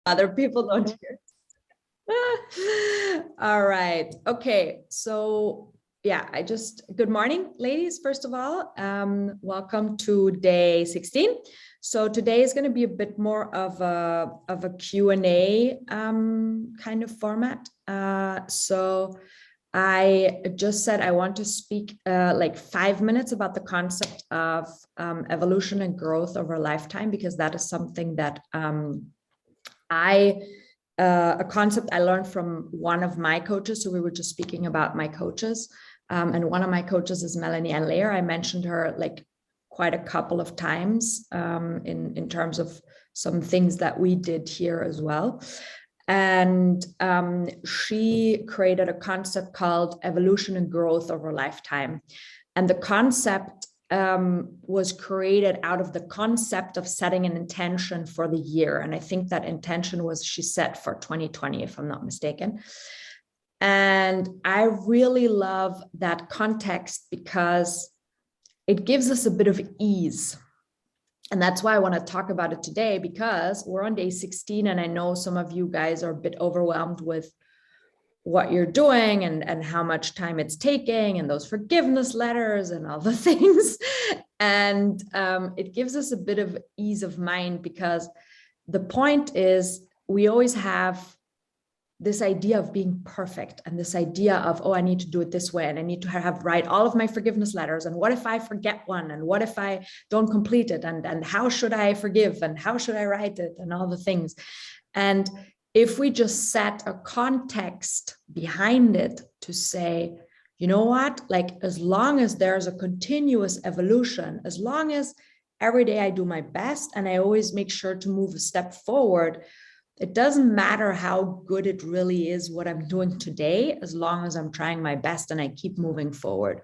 Other people don't hear. All right. Okay. So yeah, good morning, ladies. First of all, welcome to day 16. So today is going to be a bit more of a Q&A kind of format. So I just said I want to speak like 5 minutes about the concept of evolution and growth over a lifetime, because that is something that a concept I learned from one of my coaches. So we were just speaking about my coaches, and one of my coaches is Melanie Ann Layer. I mentioned her like quite a couple of times in terms of some things that we did here as well. And she created a concept called evolution and growth over a lifetime. And the concept was created out of the concept of setting an intention for the year. And I think that intention was she set for 2020, if I'm not mistaken. And I really love that context because it gives us a bit of ease. And that's why I want to talk about it today, because we're on day 16. And I know some of you guys are a bit overwhelmed with what you're doing and how much time it's taking and those forgiveness letters and all the things. And it gives us a bit of ease of mind, because the point is we always have this idea of being perfect and this idea of, oh, I need to do it this way and I need to write all of my forgiveness letters. And what if I forget one? And what if I don't complete it? And how should I forgive? And how should I write it? And all the things. And if we just set a context behind it to say, you know what, like as long as there's a continuous evolution, as long as every day I do my best and I always make sure to move a step forward, it doesn't matter how good it really is what I'm doing today, as long as I'm trying my best and I keep moving forward.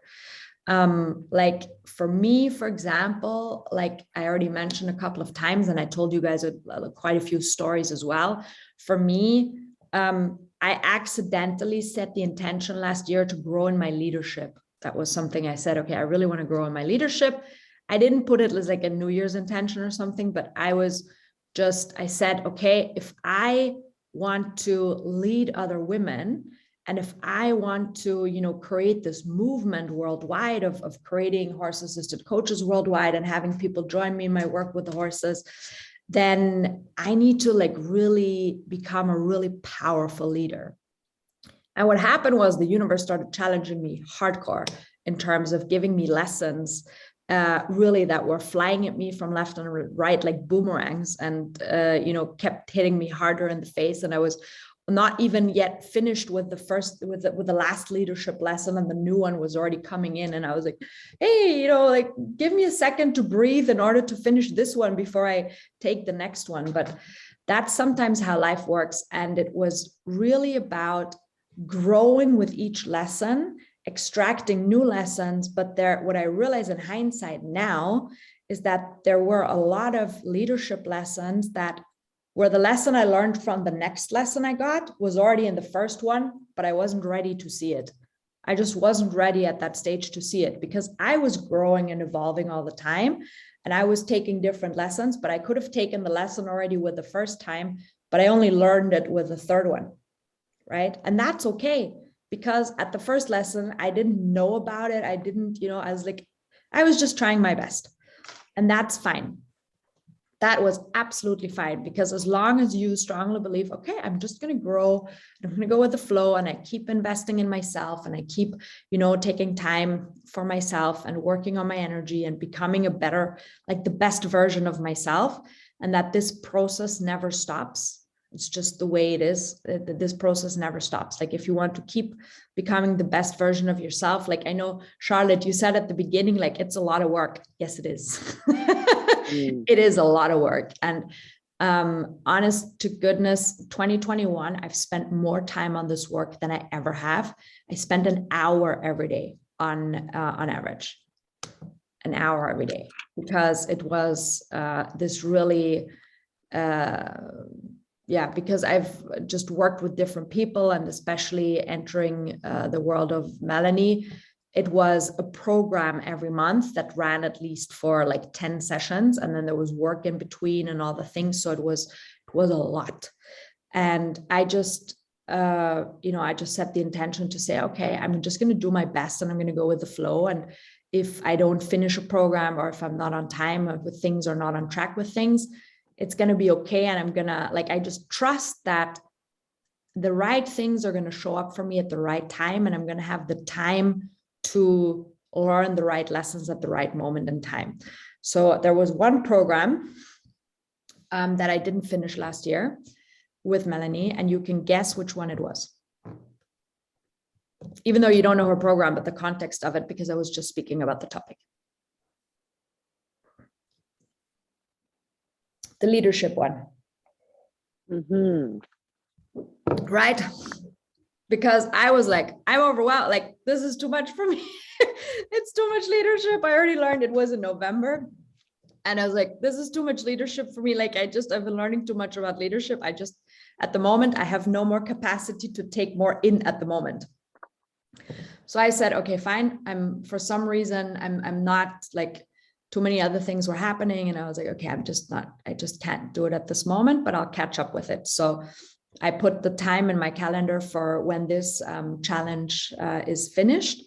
Like for me, for example, like I already mentioned a couple of times, and I told you guys quite a few stories as well. For me, I accidentally set the intention last year to grow in my leadership. That was something I said, okay, I really want to grow in my leadership. I didn't put it as like a New Year's intention or something, but I said, okay, if I want to lead other women, and if I want to, create this movement worldwide of creating horse-assisted coaches worldwide and having people join me in my work with the horses, then I need to like really become a really powerful leader. And what happened was the universe started challenging me hardcore in terms of giving me lessons really that were flying at me from left and right like boomerangs, and kept hitting me harder in the face. And I was not even yet finished with the last leadership lesson, and the new one was already coming in, and I was like, hey, like give me a second to breathe in order to finish this one before I take the next one. But that's sometimes how life works. And it was really about growing with each lesson, extracting new lessons. But what I realize in hindsight now is that there were a lot of leadership lessons that where the lesson I learned from the next lesson I got was already in the first one, but I wasn't ready to see it. I just wasn't ready at that stage to see it, because I was growing and evolving all the time, and I was taking different lessons, but I could have taken the lesson already with the first time, but I only learned it with the third one, right? And that's okay. Because at the first lesson, I didn't know about it. I didn't, I was just trying my best. And that's fine. That was absolutely fine, because as long as you strongly believe, okay, I'm just going to grow, I'm going to go with the flow, and I keep investing in myself, and I keep, taking time for myself and working on my energy and becoming a better, like the best version of myself, and that this process never stops. It's just the way it is. This process never stops. Like if you want to keep becoming the best version of yourself, like I know, Charlotte, you said at the beginning, like it's a lot of work. Yes, it is. It is a lot of work. And honest to goodness, 2021, I've spent more time on this work than I ever have. I spent an hour every day on average, an hour every day, because it was this really, because I've just worked with different people, and especially entering the world of Melanie, it was a program every month that ran at least for like 10 sessions. And then there was work in between and all the things. So it was It was a lot. And I just, I just set the intention to say, okay, I'm just going to do my best and I'm going to go with the flow. And if I don't finish a program, or if I'm not on time with things or not on track with things, it's going to be okay. And I'm going to I just trust that the right things are going to show up for me at the right time. And I'm going to have the time to learn the right lessons at the right moment in time. So there was one program that I didn't finish last year with Melanie, and you can guess which one it was. Even though you don't know her program, but the context of it, because I was just speaking about the topic. The leadership one. Mm-hmm. Right? Because I was like, I'm overwhelmed. Like, this is too much for me. It's too much leadership. I already learned it was in November. And I was like, this is too much leadership for me. Like, I've been learning too much about leadership. At the moment, I have no more capacity to take more in at the moment. So I said, okay, fine. For some reason, I'm not, like, too many other things were happening. And I was like, okay, I just can't do it at this moment, but I'll catch up with it. So I put the time in my calendar for when this challenge is finished,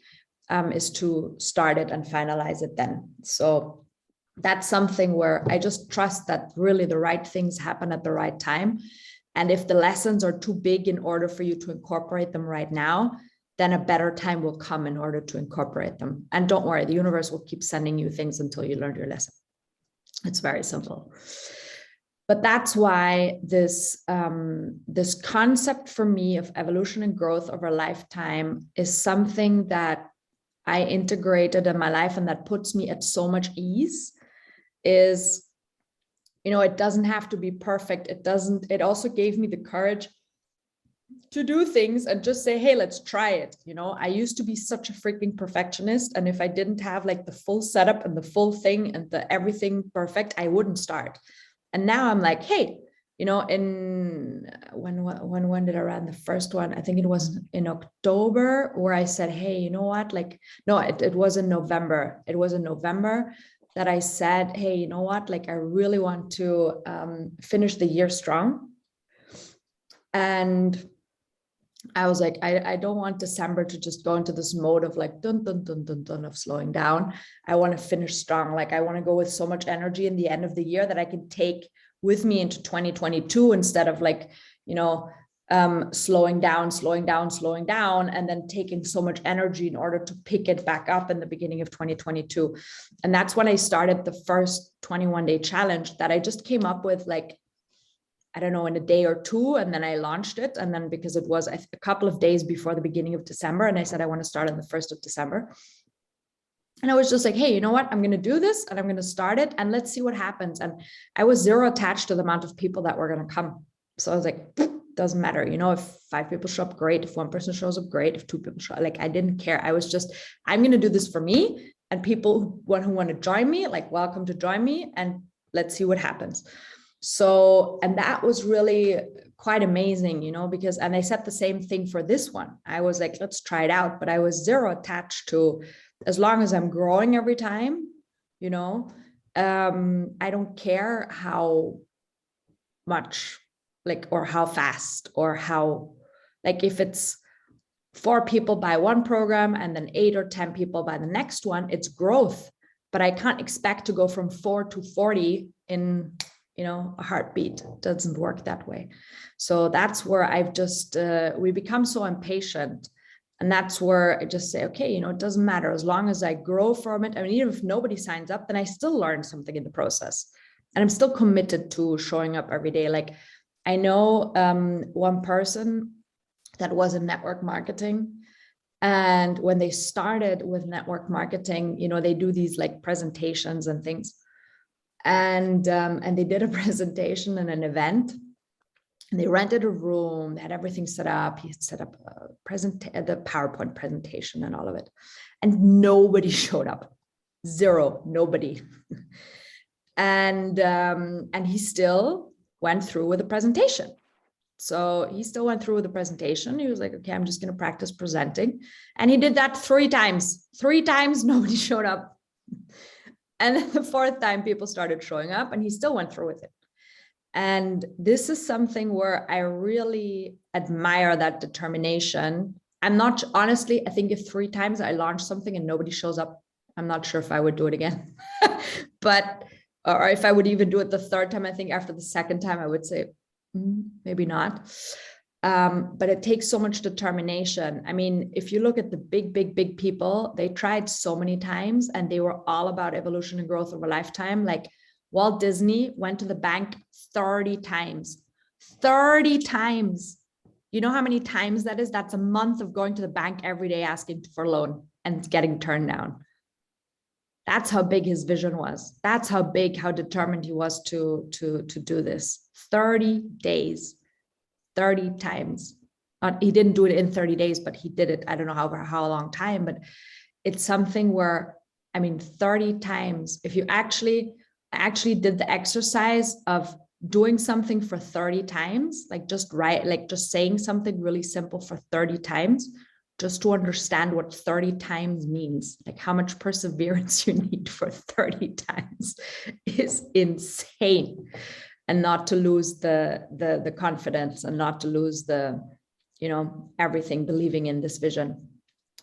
is to start it and finalize it then. So that's something where I just trust that really the right things happen at the right time. And if the lessons are too big in order for you to incorporate them right now, then a better time will come in order to incorporate them. And don't worry, the universe will keep sending you things until you learn your lesson. It's very simple. But that's why this concept for me of evolution and growth over a lifetime is something that I integrated in my life, and that puts me at so much ease. Is, it doesn't have to be perfect. It also gave me the courage to do things and just say, hey, let's try it. I used to be such a freaking perfectionist. And if I didn't have like the full setup and the full thing and the everything perfect, I wouldn't start. And now I'm like, hey, when did I run the first one? I think it was in October, where I said, hey, you know what? Like, no, it was in November. It was in November that I said, hey, you know what? Like, I really want to finish the year strong. And I was like, I don't want December to just go into this mode of like, dun, dun, dun, dun, dun, of slowing down. I want to finish strong. Like, I want to go with so much energy in the end of the year that I can take with me into 2022, instead of like, slowing down, and then taking so much energy in order to pick it back up in the beginning of 2022. And that's when I started the first 21-day challenge that I just came up with, like, I don't know, in a day or two. And then I launched it. And then because it was a couple of days before the beginning of December, and I said, I want to start on the 1st of December. And I was just like, hey, you know what? I'm going to do this and I'm going to start it and let's see what happens. And I was zero attached to the amount of people that were going to come. So I was like, doesn't matter. If 5 people show up, great. If 1 person shows up, great. If 2 people show up, like, I didn't care. I was just, I'm going to do this for me, and people who want to join me, like, welcome to join me, and let's see what happens. So, and that was really quite amazing, because, and I said the same thing for this one. I was like, let's try it out, but I was zero attached to, as long as I'm growing every time, I don't care how much, like, or how fast, or how, like, if it's 4 people buy one program and then 8 or 10 people buy the next one, it's growth. But I can't expect to go from 4 to 40 in, a heartbeat. It doesn't work that way. So that's where I've just, we become so impatient. And that's where I just say, okay, it doesn't matter, as long as I grow from it. I mean, even if nobody signs up, then I still learn something in the process. And I'm still committed to showing up every day. Like, I know one person that was in network marketing. And when they started with network marketing, they do these like presentations and things. And they did a presentation in an event. And they rented a room, they had everything set up. He set up the PowerPoint presentation and all of it. And nobody showed up. Zero, nobody. And he still went through with the presentation. So he still went through with the presentation. He was like, okay, I'm just going to practice presenting. And he did that 3 times. 3 times, nobody showed up. And then the 4th time, people started showing up, and he still went through with it. And this is something where I really admire that determination. I'm not, honestly, I think if 3 times I launch something and nobody shows up, I'm not sure if I would do it again. But, or if I would even do it the 3rd time, I think after the 2nd time, I would say, maybe not. But it takes so much determination. I mean, if you look at the big people, they tried so many times and they were all about evolution and growth over a lifetime. Like Walt Disney went to the bank 30 times. 30 times. You know how many times that is? That's a month of going to the bank every day asking for a loan and getting turned down. That's how big his vision was. That's how big, how determined he was to do this. 30 days, 30 times. He didn't do it in 30 days, but he did it. I don't know how long time, but it's something where, I mean, 30 times, if you actually did the exercise of doing something for 30 times, like just saying something really simple for 30 times, just to understand what 30 times means, like how much perseverance you need for 30 times is insane. And not to lose the confidence and not to lose the, everything, believing in this vision.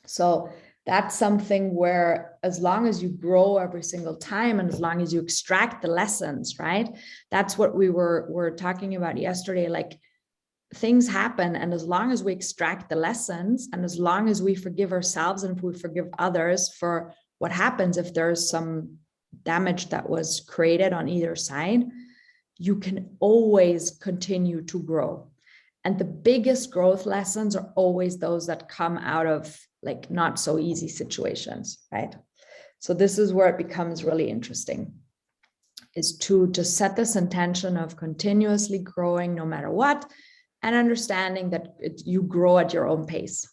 So that's something where, as long as you grow every single time and as long as you extract the lessons, right? That's what we were talking about yesterday. Like, things happen, and as long as we extract the lessons and as long as we forgive ourselves and if we forgive others for what happens if there's some damage that was created on either side, you can always continue to grow. And the biggest growth lessons are always those that come out of like not so easy situations, right? So this is where it becomes really interesting, is to just set this intention of continuously growing no matter what, and understanding that you grow at your own pace.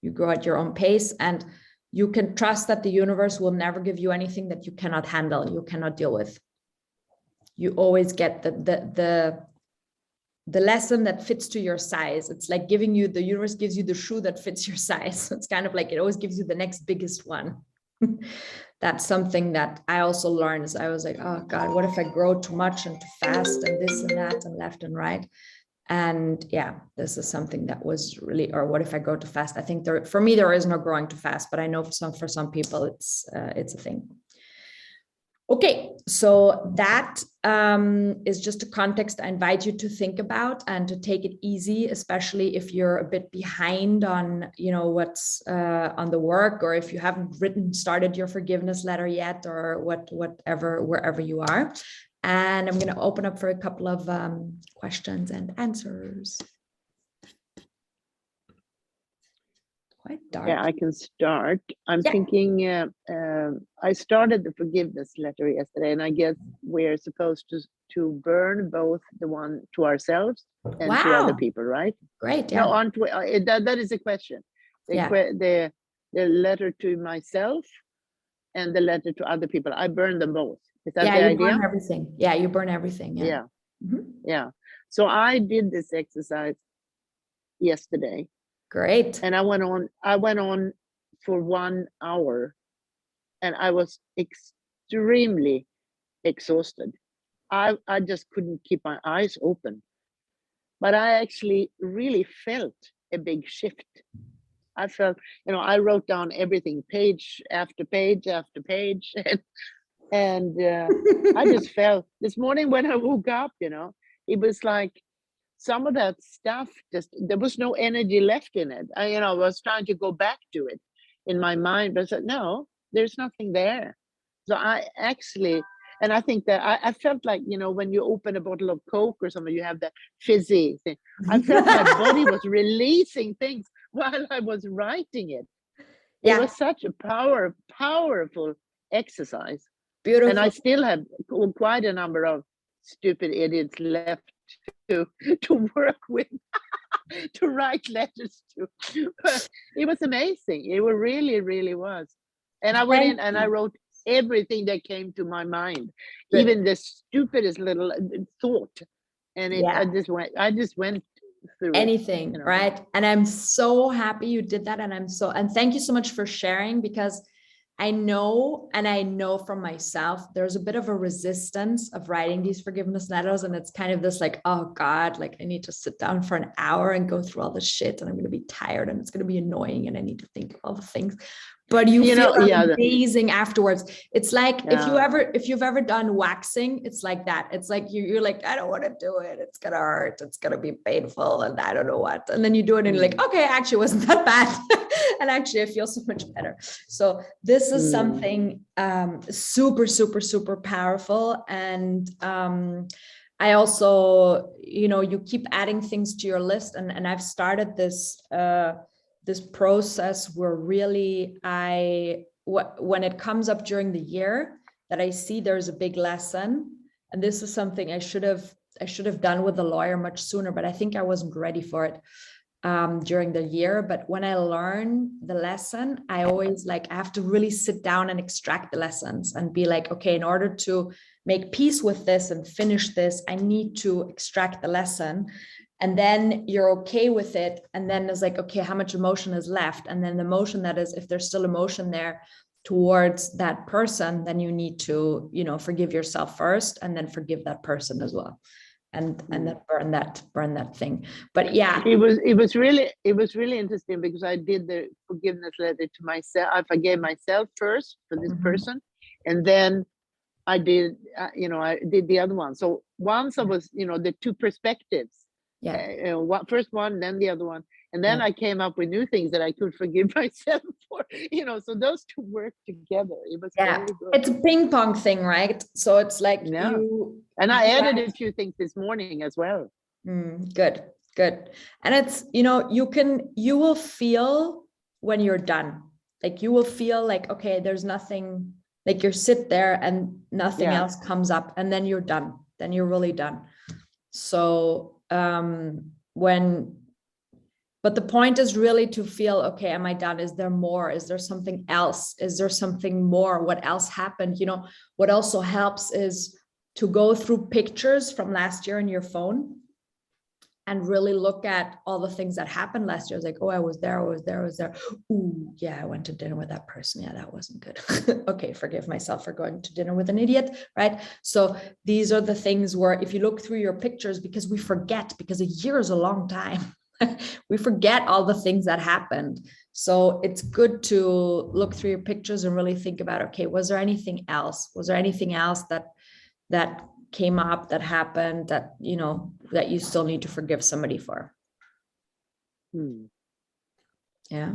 You grow at your own pace, and you can trust that the universe will never give you anything that you cannot handle, you cannot deal with. You always get the lesson that fits to your size. It's like the universe gives you the shoe that fits your size. It's kind of like it always gives you the next biggest one. That's something that I also learned. Is I was like, oh God, what if I grow too much and too fast and this and that and left and right? And yeah, this is something that was really, or what if I grow too fast? I think for me, there is no growing too fast, but I know for some people it's a thing. Okay, so that is just a context I invite you to think about and to take it easy, especially if you're a bit behind on, what's on the work, or if you haven't started your forgiveness letter yet, or whatever, wherever you are. And I'm going to open up for a couple of questions and answers. Quite dark. Yeah, I can start. I'm thinking, I started the forgiveness letter yesterday, and I guess we're supposed to burn both the one to ourselves and to other people, right? Great. Yeah. No, aren't we? That is a question. The letter to myself and the letter to other people. I burn them both. Is that the idea? You burn everything. Yeah, you burn everything. Yeah. Yeah. So I did this exercise yesterday. Great. And I went on for 1 hour, and I was extremely exhausted. I just couldn't keep my eyes open. But I actually really felt a big shift. I felt, I wrote down everything, page after page after page. And I just felt this morning when I woke up, it was like some of that stuff, there was no energy left in it. I was trying to go back to it in my mind, but I said, no, there's nothing there. So I actually, and I think that I felt like, when you open a bottle of Coke or something, you have that fizzy thing. I felt my body was releasing things while I was writing it. It was such a powerful exercise. Beautiful. And I still have quite a number of stupid idiots left to work with, to write letters to. But it was amazing. It really, really was. And I went in and I wrote everything that came to my mind, even the stupidest little thought. And I just went through anything, right? And I'm so happy you did that. And thank you so much for sharing, because I know, and I know from myself, there's a bit of a resistance of writing these forgiveness letters. And it's kind of this like, oh God, like I need to sit down for an hour and go through all this shit, and I'm going to be tired and it's going to be annoying and I need to think of all the things. But you feel amazing afterwards. It's like if you've ever done waxing, it's like that. It's like you're like, I don't want to do it. It's gonna hurt. It's gonna be painful, and I don't know what. And then you do it, and you're like, okay, actually, it wasn't that bad. And actually, I feel so much better. So this is something super, super, super powerful. And I also, you keep adding things to your list, and I've started this. This process where really when it comes up during the year that I see there's a big lesson, and this is something I should have done with the lawyer much sooner, but I think I wasn't ready for it during the year. But when I learn the lesson, I always I have to really sit down and extract the lessons and be like, okay, in order to make peace with this and finish this, I need to extract the lesson. And then you're okay with it. And then it's like, okay, how much emotion is left? And then the emotion that is, if there's still emotion there towards that person, then you need to, forgive yourself first and then forgive that person as well. And then burn that thing. But yeah. It was really interesting because I did the forgiveness letter to myself. I forgave myself first for this person. And then I did, I did the other one. So once I was, the two perspectives. First one, then the other one, and then I came up with new things that I could forgive myself for. So those two work together. It was very good. It's a ping pong thing, right? So it's like and I added a few things this morning as well. Good. And it's you will feel when you're done. Like you will feel like, okay, there's nothing. Like you sit there and nothing else comes up, and then you're done. Then you're really done. So but the point is really to feel, okay, am I done? Is there more? Is there something else? Is there something more? What else happened? What also helps is to go through pictures from last year in your phone and really look at all the things that happened last year. I was like, oh, I was there. Ooh, yeah, I went to dinner with that person. Yeah, that wasn't good. Okay, forgive myself for going to dinner with an idiot, right? So these are the things where if you look through your pictures, because we forget, because a year is a long time. We forget all the things that happened. So it's good to look through your pictures and really think about, okay, was there anything else? Was there anything else that came up, that happened, that that you still need to forgive somebody for? Yeah,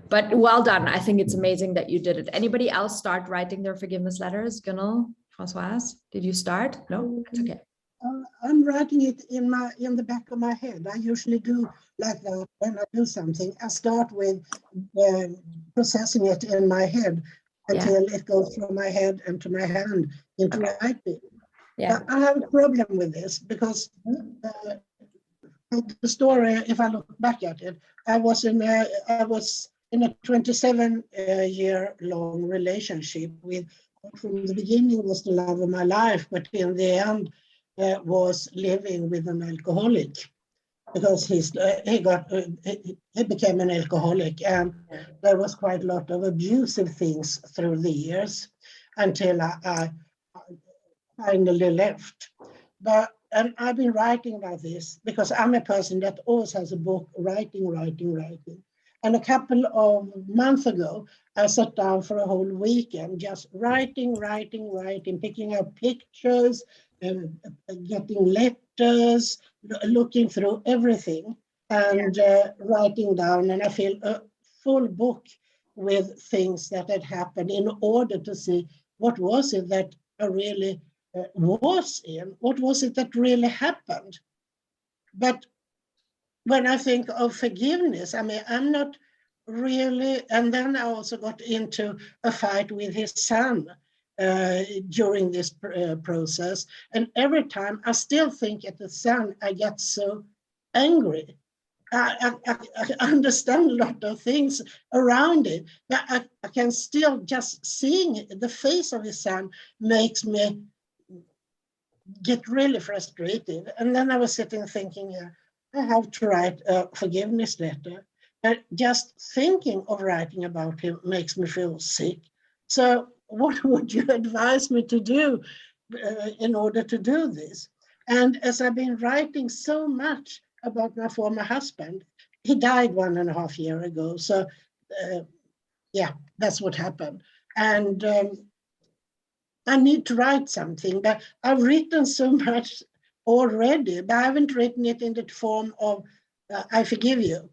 but well done. I think it's amazing that you did it. Anybody else start writing their forgiveness letters? Gunnel, Françoise, did you start? No, it's okay. I'm writing it in the back of my head. I usually do like that when I do something. I start with processing it in my head until it goes from my head and to my hand into writing. Yeah. I have a problem with this because the story, if I look back at it, I was in a 27-year-long relationship with, from the beginning was the love of my life, but in the end was living with an alcoholic because he became an alcoholic, and there was quite a lot of abusive things through the years until I finally left. And I've been writing about this because I'm a person that always has a book, writing. And a couple of months ago, I sat down for a whole weekend, just writing, picking up pictures, getting letters, looking through everything and writing down. And I feel a full book with things that had happened in order to see what was it that I really was in, what was it that really happened. But when I think of forgiveness, I mean, I'm not really, and then I also got into a fight with his son during this process. And every time I still think at the son, I get so angry. I understand a lot of things around it, but I can still just seeing the face of his son makes me get really frustrated. And then I was sitting thinking, I have to write a forgiveness letter. But just thinking of writing about him makes me feel sick. So what would you advise me to do in order to do this? And as I've been writing so much about my former husband, he died 1.5 years ago. So yeah, that's what happened. And I need to write something, but I've written so much already, but I haven't written it in the form of I forgive you.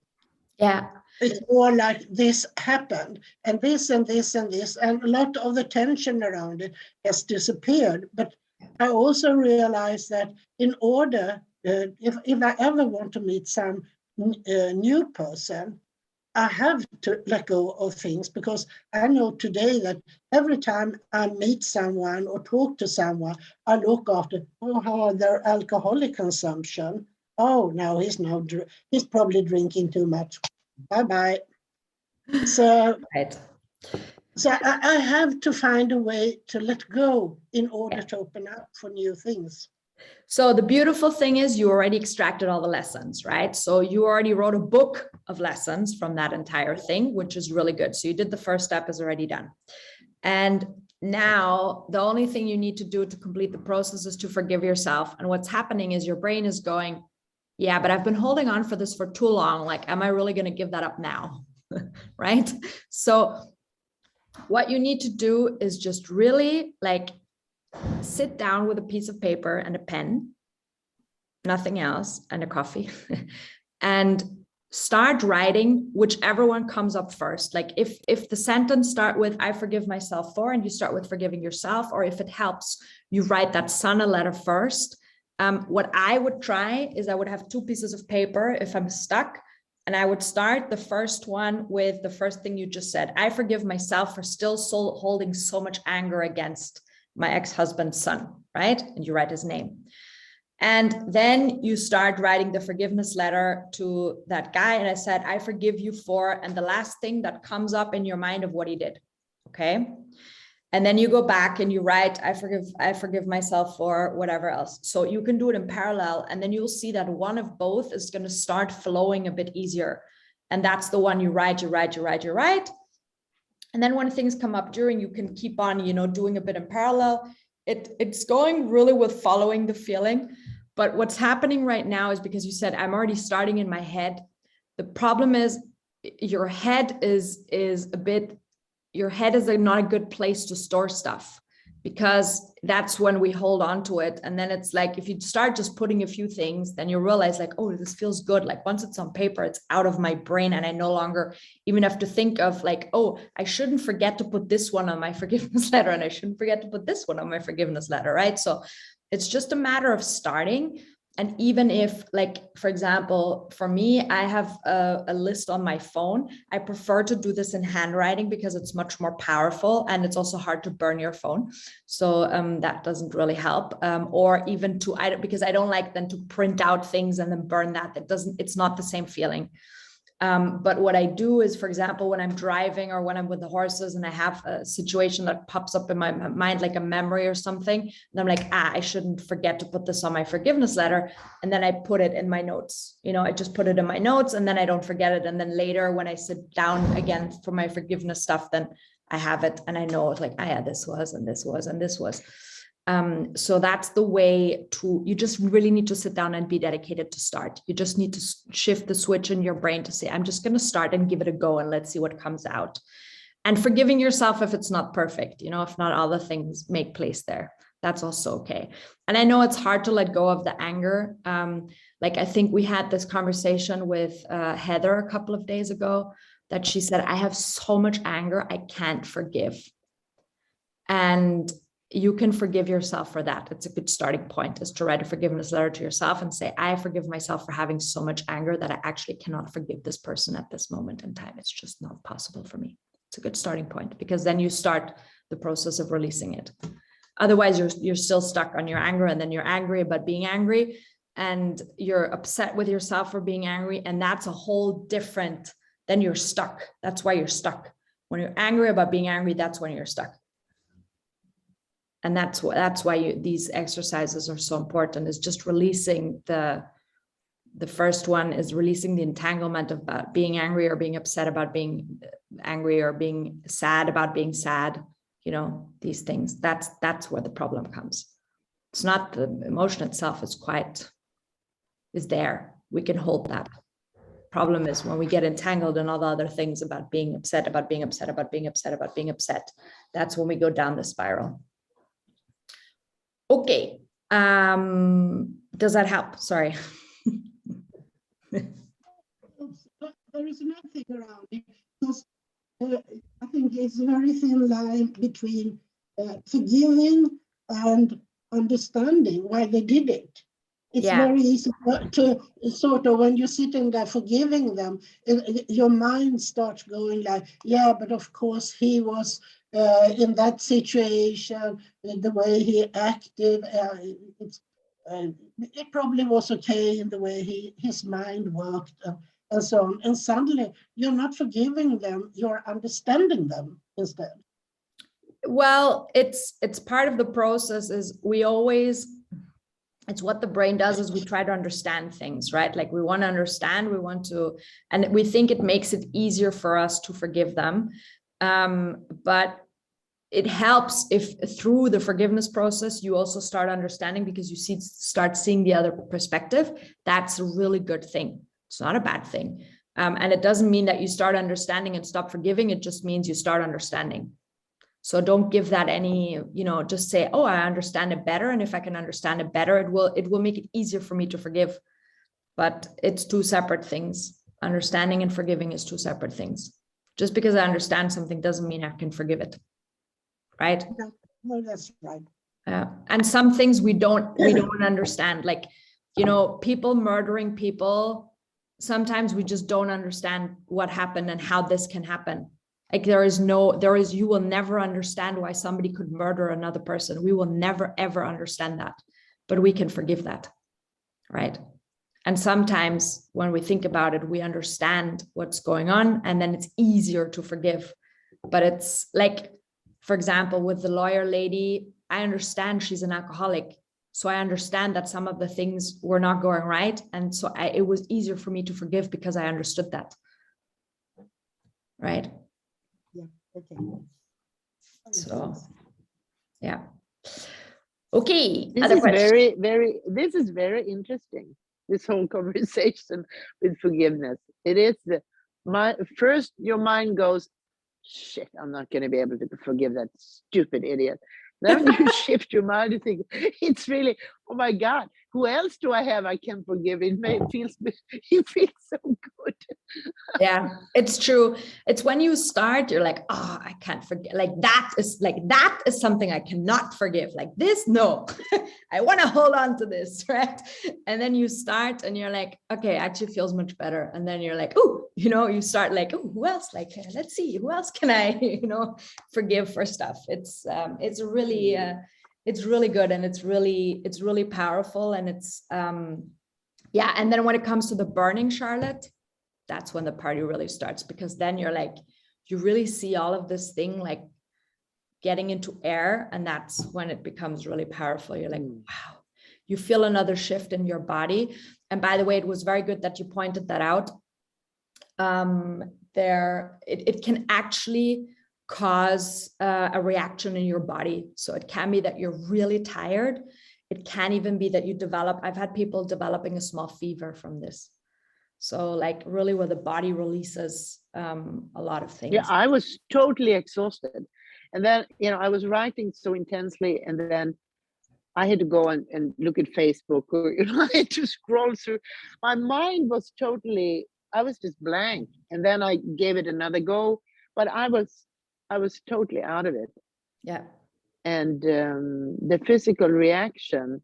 Yeah. It's more like this happened, and this and this and this, and a lot of the tension around it has disappeared. But I also realized that in order, if I ever want to meet some new person, I have to let go of things, because I know today that every time I meet someone or talk to someone, I look after, oh, how are their alcoholic consumption? Oh, no, he's probably drinking too much. Bye-bye. So, Right. so I have to find a way to let go in order to open up for new things. So the beautiful thing is you already extracted all the lessons, right? So you already wrote a book of lessons from that entire thing, which is really good. So you did the first step, is already done. And now the only thing you need to do to complete the process is to forgive yourself. And what's happening is your brain is going, yeah, but I've been holding on for this for too long. Like, am I really going to give that up now? Right? So what you need to do is just really like sit down with a piece of paper and a pen, nothing else, and a coffee, and start writing whichever one comes up first. Like if the sentence start with I forgive myself for, and you start with forgiving yourself, or if it helps, you write that son a letter first. What I would try is I would have 2 pieces of paper if I'm stuck, and I would start the first one with the first thing you just said. I forgive myself for still holding so much anger against my ex-husband's son, right? And you write his name. And then you start writing the forgiveness letter to that guy. And I said, I forgive you for, and the last thing that comes up in your mind of what he did. Okay. And then you go back and you write, I forgive myself for whatever else. So you can do it in parallel. And then you'll see that one of both is going to start flowing a bit easier. And that's the one you write. And then when things come up during, you can keep on, doing a bit in parallel. It's going really with following the feeling. But what's happening right now is because you said, I'm already starting in my head. The problem is your head is not a good place to store stuff, because that's when we hold on to it. And then it's like, if you start just putting a few things, then you realize like, oh, this feels good. Like once it's on paper, it's out of my brain. And I no longer even have to think of like, oh, I shouldn't forget to put this one on my forgiveness letter. And I shouldn't forget to put this one on my forgiveness letter, right? So it's just a matter of starting. And even if, like, for example, for me, I have a list on my phone. I prefer to do this in handwriting because it's much more powerful, and it's also hard to burn your phone. So that doesn't really help. Or even because I don't like then to print out things and then burn that. It's not the same feeling. But what I do is, for example, when I'm driving or when I'm with the horses and I have a situation that pops up in my mind, like a memory or something, and I'm like, I shouldn't forget to put this on my forgiveness letter. And then I put it in my notes, I just put it in my notes and then I don't forget it. And then later when I sit down again for my forgiveness stuff, then I have it and I know it's like, yeah, this was, and this was, and this was. So that's the way you just really need to sit down and be dedicated to start. You just need to shift the switch in your brain to say, I'm just going to start and give it a go and let's see what comes out. And forgiving yourself if it's not perfect, if not all the things make place there, that's also okay. And I know it's hard to let go of the anger. Like I think we had this conversation with Heather a couple of days ago that she said, I have so much anger, I can't forgive. And you can forgive yourself for that. It's a good starting point, is to write a forgiveness letter to yourself and say, I forgive myself for having so much anger that I actually cannot forgive this person at this moment in time. It's just not possible for me. It's a good starting point, because then you start the process of releasing it. Otherwise, you're still stuck on your anger, and then you're angry about being angry, and you're upset with yourself for being angry. And that's a whole different, then you're stuck. That's why you're stuck. When you're angry about being angry, that's when you're stuck. And that's why these exercises are so important, is just releasing the first one is releasing the entanglement about being angry or being upset about being angry, or being sad about being sad, these things. That's where the problem comes. It's not the emotion itself, is there. We can hold that. Problem is when we get entangled in all the other things about being upset, that's when we go down the spiral. Okay. Does that help? Sorry. There is nothing around it, because I think it's a very thin line between forgiving and understanding why they did it. It's very easy to sort of, when you're sitting there forgiving them, your mind starts going like, yeah, but of course he was in that situation, the way he acted, it probably was okay in the way his mind worked, and so on. And suddenly you're not forgiving them, you're understanding them instead. Well, it's part of the process. It's what the brain does, is we try to understand things, right? Like we want to understand, and we think it makes it easier for us to forgive them. But it helps if through the forgiveness process, you also start understanding, because you start seeing the other perspective. That's a really good thing. It's not a bad thing. And it doesn't mean that you start understanding and stop forgiving. It just means you start understanding. So don't give that any, just say, oh, I understand it better. And if I can understand it better, it will make it easier for me to forgive. But it's two separate things. Understanding and forgiving is two separate things. Just because I understand something doesn't mean I can forgive it. Right? No, that's right. And some things we don't understand, like, people murdering people. Sometimes we just don't understand what happened and how this can happen. Like you will never understand why somebody could murder another person. We will never, ever understand that, but we can forgive that. Right. And sometimes when we think about it, we understand what's going on, and then it's easier to forgive. But it's like, for example, with the lawyer lady, I understand she's an alcoholic. So I understand that some of the things were not going right. And so it was easier for me to forgive because I understood that. Right. Yeah. Okay. So, yeah. Okay. This is this is very interesting. This whole conversation with forgiveness. It is your mind goes, shit, I'm not going to be able to forgive that stupid idiot. Then you shift your mind and think, it's really, oh my God, who else do I have I can forgive? It feels so good. Yeah, it's true. It's when you start, you're like, oh, I can't forget. That is something I cannot forgive. Like this, no, I want to hold on to this, right? And then you start and you're like, okay, actually feels much better. And then you're like, oh, you start like, oh, who else? Like, let's see, who else can I, forgive for stuff? It's really good, and it's really powerful, and it's yeah. And then when it comes to the burning, Charlotte, that's when the party really starts, because then you're like, you really see all of this thing like getting into air, and that's when it becomes really powerful. You're like, wow, you feel another shift in your body. And by the way, it was very good that you pointed that out. It can actually cause a reaction in your body. So it can be that you're really tired. It can even be that I've had people developing a small fever from this. So like really where the body releases a lot of things. Yeah, I was totally exhausted. And then, I was writing so intensely, and then I had to go and look at Facebook, or, I had to scroll through. My mind was I was just blank. And then I gave it another go, but I was totally out of it. Yeah. And the physical reaction,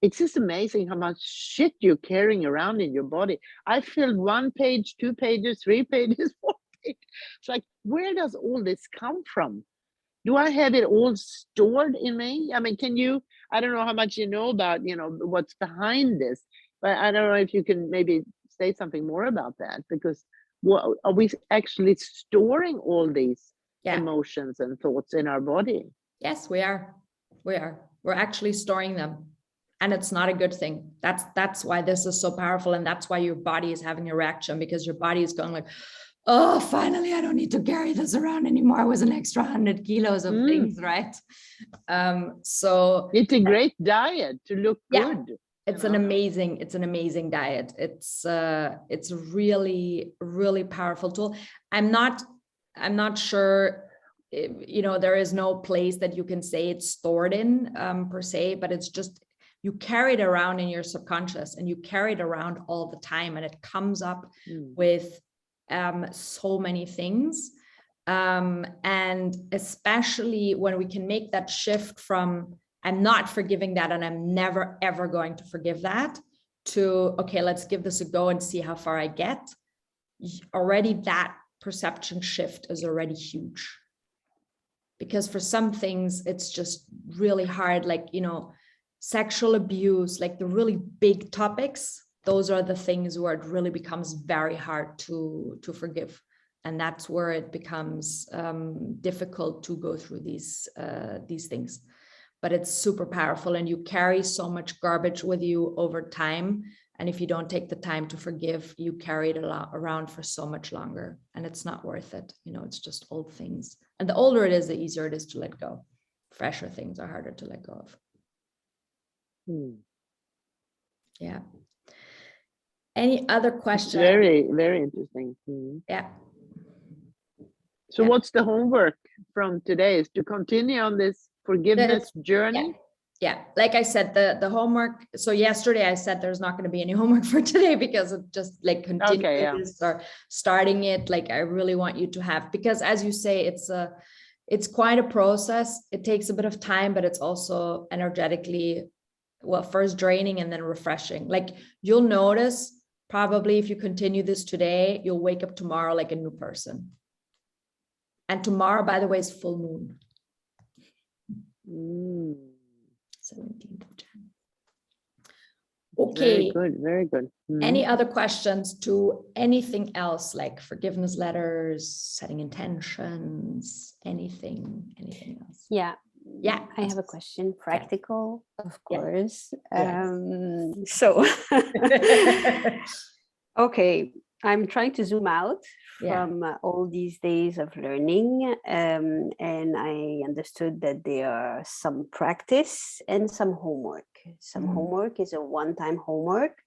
it's just amazing how much shit you're carrying around in your body. I filled 1 page, 2 pages, 3 pages, 4 pages. It's like, where does all this come from? Do I have it all stored in me? I mean, I don't know how much you know about, what's behind this, but I don't know if you can maybe say something more about that, because are we actually storing all these emotions and thoughts in our body? Yes, we are. We're actually storing them. And it's not a good thing. That's why this is so powerful. And that's why your body is having a reaction, because your body is going like, oh, finally, I don't need to carry this around anymore. It was an extra 100 kilos of things, right? So It's a great diet to look yeah, good. it's you an know? amazing diet. It's a really, really powerful tool. I'm not sure, there is no place that you can say it's stored in per se, but it's just, you carry it around in your subconscious and you carry it around all the time, and it comes up with so many things. And especially when we can make that shift from I'm not forgiving that and I'm never ever going to forgive that, to okay, let's give this a go and see how far I get. Already that perception shift is already huge. Because for some things it's just really hard, like sexual abuse, like the really big topics, those are the things where it really becomes very hard to forgive. And that's where it becomes difficult to go through these things. But it's super powerful, and you carry so much garbage with you over time. And if you don't take the time to forgive, you carry it around for so much longer, and it's not worth it. It's just old things. And the older it is, the easier it is to let go. Fresher things are harder to let go of. Yeah. Any other questions? Very, very interesting. Yeah. So what's the homework from today? Is to continue on this forgiveness journey? Yeah, like I said, the homework. So yesterday I said there's not going to be any homework for today because of just like continuing this or starting it. Like I really want you to have, because as you say, it's quite a process. It takes a bit of time, but it's also energetically, well, first draining and then refreshing. Like you'll notice probably if you continue this today, you'll wake up tomorrow like a new person. And tomorrow, by the way, is full moon. 17th of January. Okay. Very good, very good. Any other questions to anything else, like forgiveness letters, setting intentions, anything else? Yeah. Yeah. I have a question, practical, of course. Yes. So, okay, I'm trying to zoom out from all these days of learning, and I understood that there are some practice and some homework. Some homework is a one-time homework,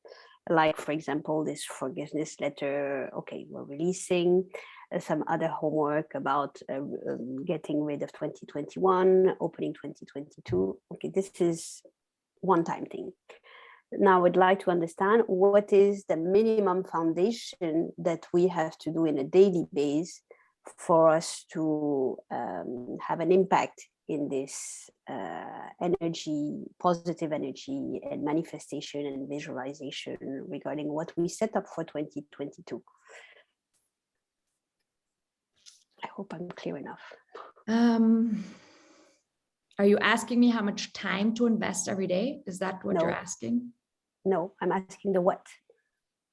like for example, this forgiveness letter. Okay, we're releasing. Some other homework about getting rid of 2021, opening 2022. Okay, this is one-time thing. Now I'd like to understand what is the minimum foundation that we have to do in a daily basis for us to have an impact in this energy, positive energy and manifestation and visualization regarding what we set up for 2022. I hope I'm clear enough. Are you asking me how much time to invest every day? Is that what you're asking? No, I'm asking the what.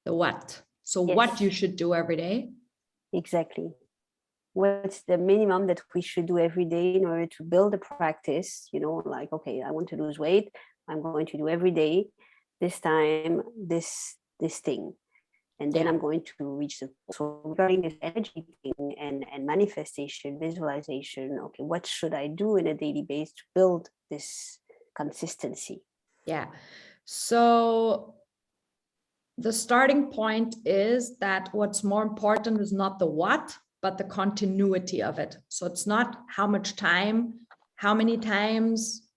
The what? So what you should do every day? Exactly. What's the minimum that we should do every day in order to build a practice? Like, okay, I want to lose weight. I'm going to do every day, this time, this thing. And then I'm going to reach the goal. So regarding this energy thing and manifestation, visualization, okay, what should I do in a daily basis to build this consistency? Yeah. So the starting point is that what's more important is not the what, but the continuity of it. So it's not how much time, how many times,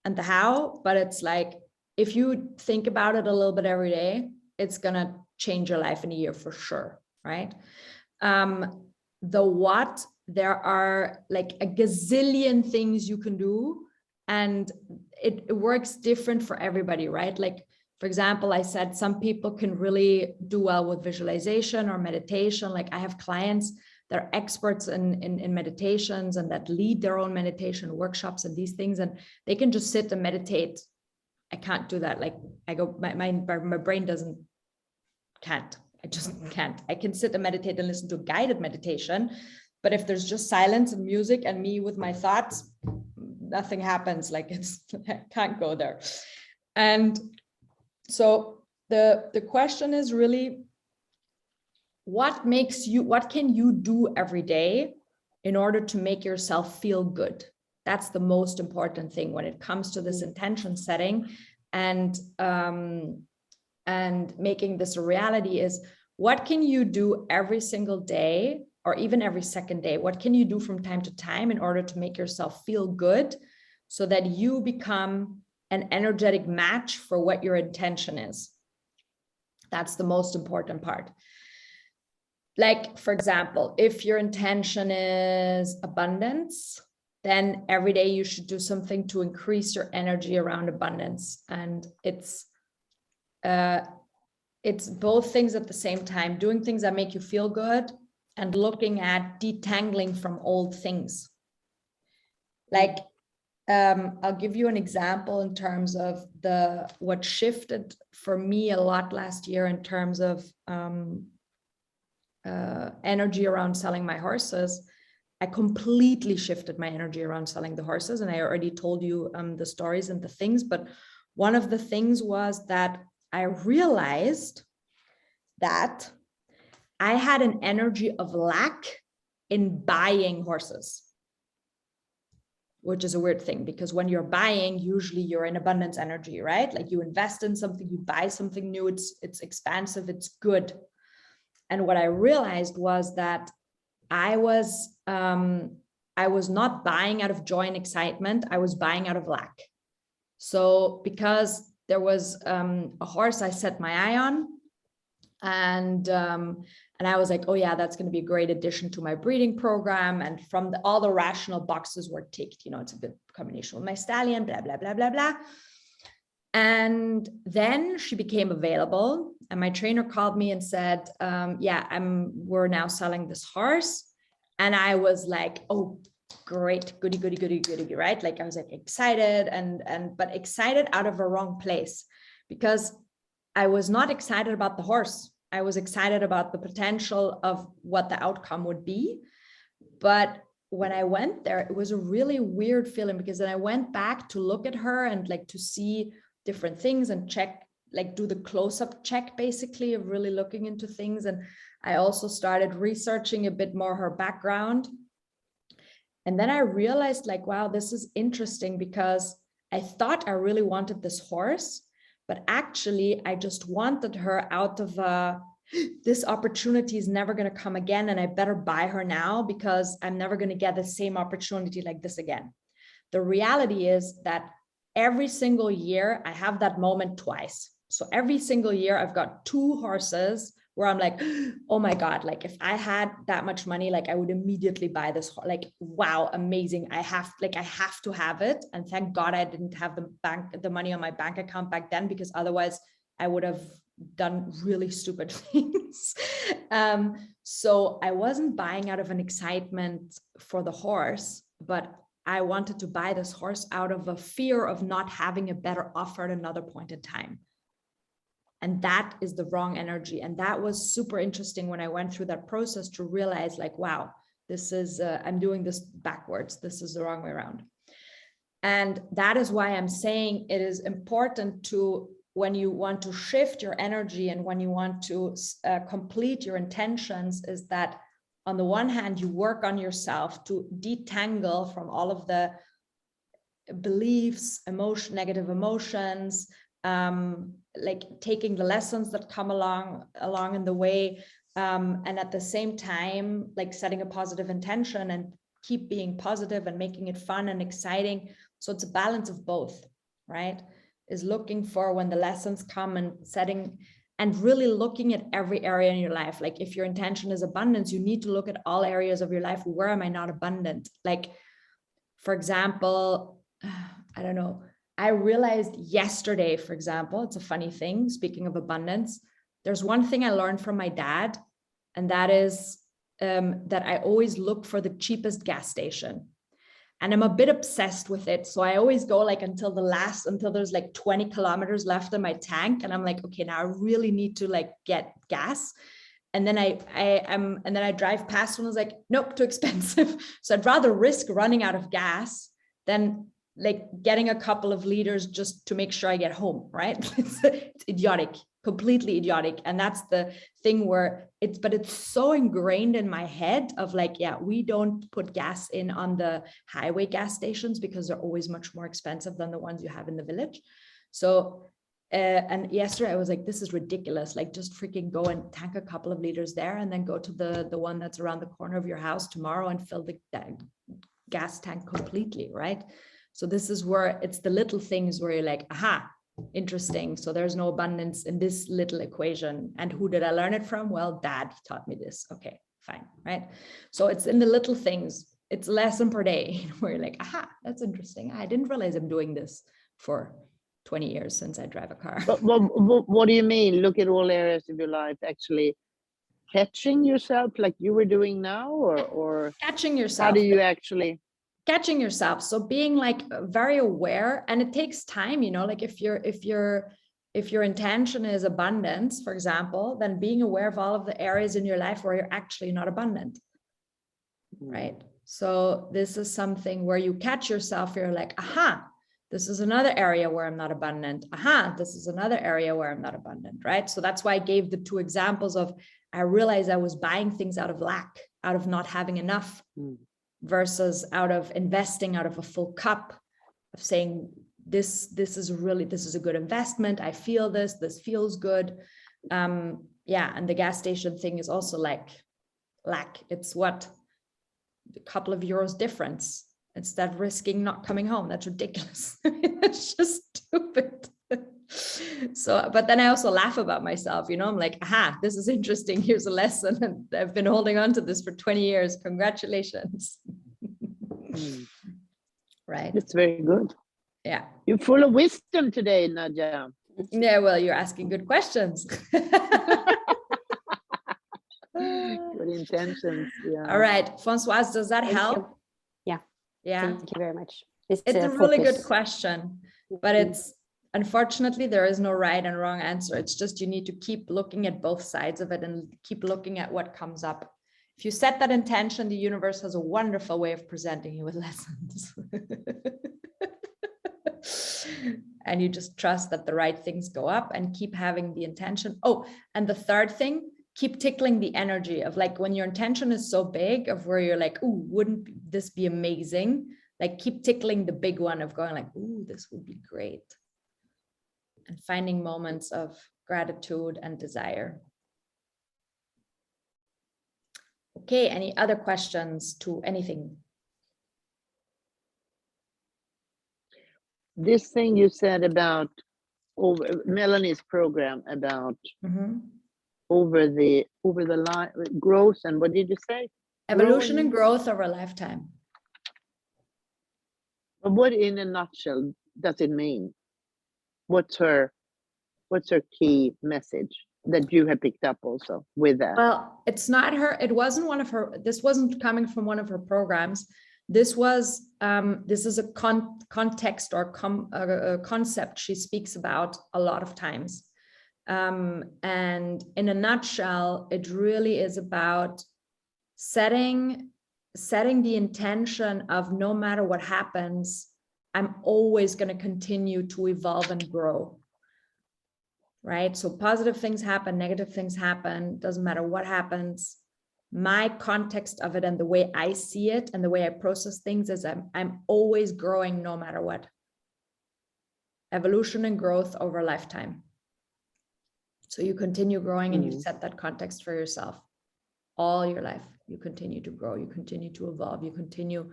and the how, but it's like, if you think about it a little bit every day, it's going to change your life in a year for sure, right? The what, there are like a gazillion things you can do, and it works different for everybody, right? Like, for example, I said some people can really do well with visualization or meditation. Like I have clients that are experts in meditations and that lead their own meditation workshops and these things, and they can just sit and meditate. I can't do that. Like I go, my brain can't. I just can't. I can sit and meditate and listen to a guided meditation, but if there's just silence and music and me with my thoughts, nothing happens. Like I can't go there. And so the question is really, what can you do every day in order to make yourself feel good? That's the most important thing when it comes to this intention setting and making this a reality is, what can you do every single day or even every second day? What can you do from time to time in order to make yourself feel good so that you become an energetic match for what your intention is? That's the most important part. Like, for example, if your intention is abundance, then every day you should do something to increase your energy around abundance. And it's both things at the same time, doing things that make you feel good and looking at detangling from old things. Like, I'll give you an example in terms of what shifted for me a lot last year in terms of energy around selling my horses. I completely shifted my energy around selling the horses, and I already told you the stories and the things, but one of the things was that I realized that I had an energy of lack in buying horses, which is a weird thing because when you're buying, usually you're in abundance energy, right? Like you invest in something, you buy something new, it's expansive, it's good. And what I realized was that I was not buying out of joy and excitement, I was buying out of lack. So because there was a horse I set my eye on, and I was like, oh yeah, that's going to be a great addition to my breeding program. And from all the rational boxes were ticked, you know, it's a good combination with my stallion, blah, blah, blah, blah, blah. And then she became available and my trainer called me and said, we're now selling this horse. And I was like, oh, great, goody, goody, goody, goody, right? Like I was like excited but excited out of a wrong place, because I was not excited about the horse. I was excited about the potential of what the outcome would be. But when I went there, it was a really weird feeling, because then I went back to look at her and like to see different things and check, like do the close-up check basically of really looking into things. And I also started researching a bit more her background. And then I realized like, wow, this is interesting, because I thought I really wanted this horse, but actually I just wanted her out of this opportunity is never going to come again, and I better buy her now because I'm never going to get the same opportunity like this again. The reality is that every single year I have that moment twice. So every single year I've got two horses where I'm like, oh my God, like if I had that much money, like I would immediately buy this, like, wow, amazing. I have to have it. And thank God I didn't have the money on my bank account back then, because otherwise I would have done really stupid things. So I wasn't buying out of an excitement for the horse, but I wanted to buy this horse out of a fear of not having a better offer at another point in time. And that is the wrong energy. And that was super interesting when I went through that process to realize like, wow, this is, I'm doing this backwards. This is the wrong way around. And that is why I'm saying it is important to, when you want to shift your energy and when you want to complete your intentions, is that on the one hand, you work on yourself to detangle from all of the beliefs, negative emotions, like taking the lessons that come along in the way, and at the same time, like setting a positive intention and keep being positive and making it fun and exciting. So it's a balance of both, right? Is looking for when the lessons come and setting and really looking at every area in your life. Like if your intention is abundance, you need to look at all areas of your life. Where am I not abundant? Like, for example, I don't know. I realized yesterday, for example, it's a funny thing, speaking of abundance, there's one thing I learned from my dad, and that is that I always look for the cheapest gas station. And I'm a bit obsessed with it. So I always go like until there's like 20 kilometers left in my tank. And I'm like, okay, now I really need to like get gas. And then I drive past one, I was like, nope, too expensive. So I'd rather risk running out of gas than like getting a couple of liters just to make sure I get home, right? It's idiotic, completely idiotic. And that's the thing where it's so ingrained in my head of like, yeah, we don't put gas in on the highway gas stations because they're always much more expensive than the ones you have in the village. So, and yesterday I was like, this is ridiculous. Like, just freaking go and tank a couple of liters there and then go to the one that's around the corner of your house tomorrow and fill the gas tank completely, right? So this is where it's the little things where you're like, aha, interesting. So there's no abundance in this little equation. And who did I learn it from? Well, dad taught me this. Okay, fine, right? So it's in the little things. It's a lesson per day where you're like, aha, that's interesting. I didn't realize I'm doing this for 20 years since I drive a car. But what do you mean? Look at all areas of your life, actually catching yourself like you were doing now, or Catching yourself. how do you actually? Catching yourself. So being like very aware, and it takes time, you know, like if your intention is abundance, for example, then being aware of all of the areas in your life where you're actually not abundant, right? So this is something where you catch yourself, you're like, aha, this is another area where I'm not abundant. Aha, this is another area where I'm not abundant, right? So that's why I gave the two examples of, I realized I was buying things out of lack, out of not having enough, versus out of investing out of a full cup, of saying, this is a good investment. I feel this feels good. Yeah, and the gas station thing is also like lack. It's what, a couple of euros difference. Instead risking not coming home. That's ridiculous. It's just stupid. So, but then I also laugh about myself, you know, I'm like, aha, this is interesting. Here's a lesson. And I've been holding on to this for 20 years. Congratulations. Right. It's very good. Yeah. You're full of wisdom today, Nadja. Yeah, well, you're asking good questions. Good intentions. Yeah. All right, Françoise, does that help? You. Yeah. Yeah. Thank you very much. It's a really good focus. question, but it's, unfortunately, there is no right and wrong answer. It's just, you need to keep looking at both sides of it and keep looking at what comes up. If you set that intention, the universe has a wonderful way of presenting you with lessons. And you just trust that the right things go up and keep having the intention. Oh, and the third thing, keep tickling the energy of like, when your intention is so big of where you're like, ooh, wouldn't this be amazing? Like, keep tickling the big one of going like, ooh, this would be great. And finding moments of gratitude and desire. Okay, any other questions to anything? This thing you said about Melanie's program about over the line growth, and what did you say? Evolution Growing. and growth over a lifetime. But what, in a nutshell, does it mean? What's her key message that you have picked up also with that? Well, it's not her, it wasn't one of her, this wasn't coming from one of her programs. This was, this is a context or a concept she speaks about a lot of times. And in a nutshell, it really is about setting the intention of, no matter what happens, I'm always going to continue to evolve and grow. Right? So positive things happen, negative things happen, doesn't matter what happens. My context of it and the way I see it and the way I process things is I'm always growing no matter what. Evolution and growth over a lifetime. So you continue growing and you set that context for yourself all your life. You continue to grow, you continue to evolve, you continue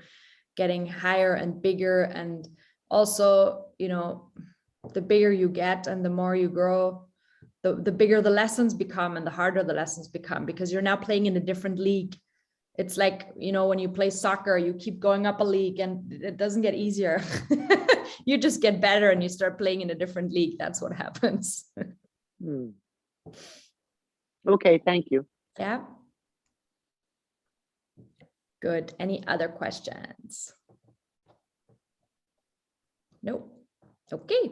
getting higher and bigger. And also, you know, the bigger you get and the more you grow, the bigger the lessons become and the harder the lessons become, because you're now playing in a different league. It's like, you know, when you play soccer, you keep going up a league and it doesn't get easier. You just get better and you start playing in a different league. That's what happens. Okay, thank you. Yeah. Good. Any other questions? Nope. Okay.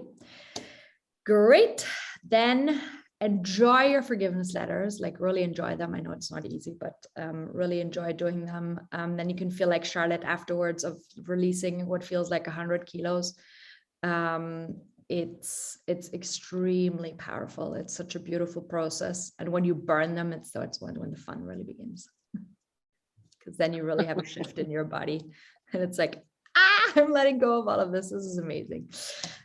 Great. Then enjoy your forgiveness letters, like really enjoy them. I know it's not easy, but really enjoy doing them. Then you can feel like Charlotte afterwards of releasing what feels like 100 kilos. it's extremely powerful. It's such a beautiful process. And when you burn them, it's when the fun really begins. Because then you really have a shift in your body. And it's like, I'm letting go of all of this. This is amazing.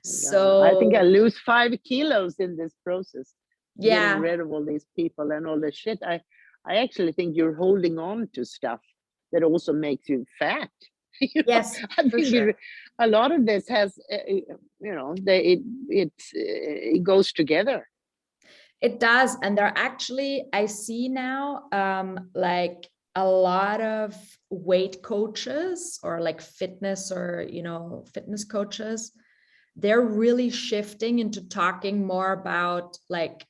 So I think I lose 5 kilos in this process. yeah, Getting rid of all these people and all the shit. I actually think you're holding on to stuff that also makes you fat. You know, yes, I for think sure. a lot of this has, it goes together. It does. And there actually, I see now like a lot of weight coaches or like fitness or, fitness coaches, they're really shifting into talking more about like,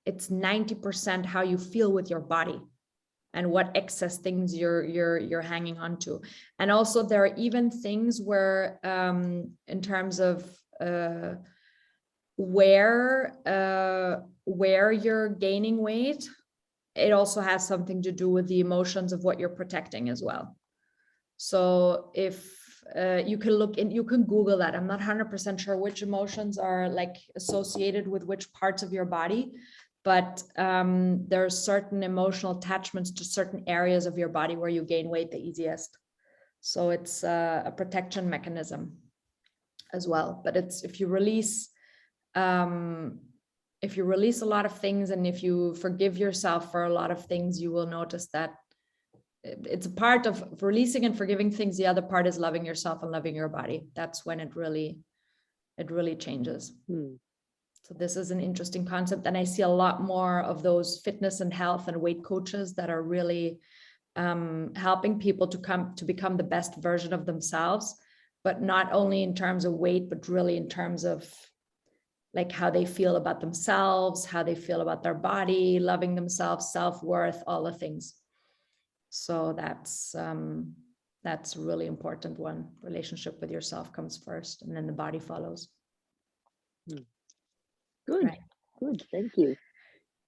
it's 90% how you feel with your body and what excess things you're hanging on to. And also there are even things where in terms of where you're gaining weight, it also has something to do with the emotions of what you're protecting as well. So if you can Google that. I'm not 100% sure which emotions are like associated with which parts of your body, but there are certain emotional attachments to certain areas of your body where you gain weight the easiest. So it's a protection mechanism as well. But it's if you release a lot of things and if you forgive yourself for a lot of things, you will notice that it's a part of releasing and forgiving things. The other part is loving yourself and loving your body. That's when it really changes. So this is an interesting concept. And I see a lot more of those fitness and health and weight coaches that are really helping people to become the best version of themselves, but not only in terms of weight, but really in terms of like how they feel about themselves, how they feel about their body, loving themselves, self-worth, all the things. So that's a really important one. Relationship with yourself comes first and then the body follows. Good, right. Good, thank you.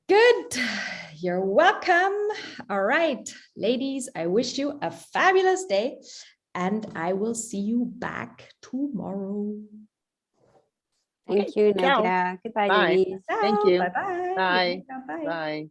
Good, you're welcome. All right, ladies, I wish you a fabulous day and I will see you back tomorrow. Thank you, Ciao. Nadia. Goodbye, Bye. ladies. Thank you. Bye-bye. Bye. Bye. Bye.